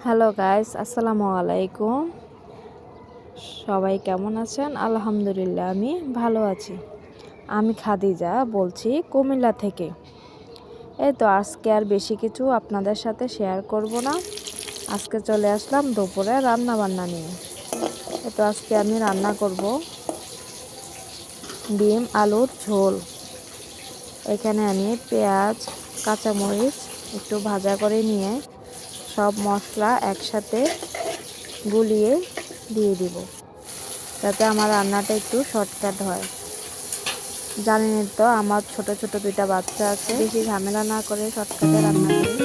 Hello guys, আসসালামু আলাইকুম। সবাই কেমন আছেন? আলহামদুলিল্লাহ, আমি ভালো আছি। আমি খাদিজা বলছি কুমিল্লা থেকে। এই তো আজকে আর বেশি কিছু আপনাদের সাথে শেয়ার করব না। আজকে চলে আসলাম দুপুরে রান্না বান্না নিয়ে। এই তো আজকে আমি রান্না করব ডিম আলুর ঝোল। এখানে আমি পেঁয়াজ, কাঁচামরিচ একটু ভাজা করে নিয়ে সব মশলা একসাথে গুলিয়ে দিয়ে দিব, যাতে আমার রান্নাটা একটু শর্টকাট হয়। জানেন তো আমার ছোট ছোট দুইটা বাচ্চা আছে, বেশি ঝামেলা না করে শর্টকাটে রান্না করি।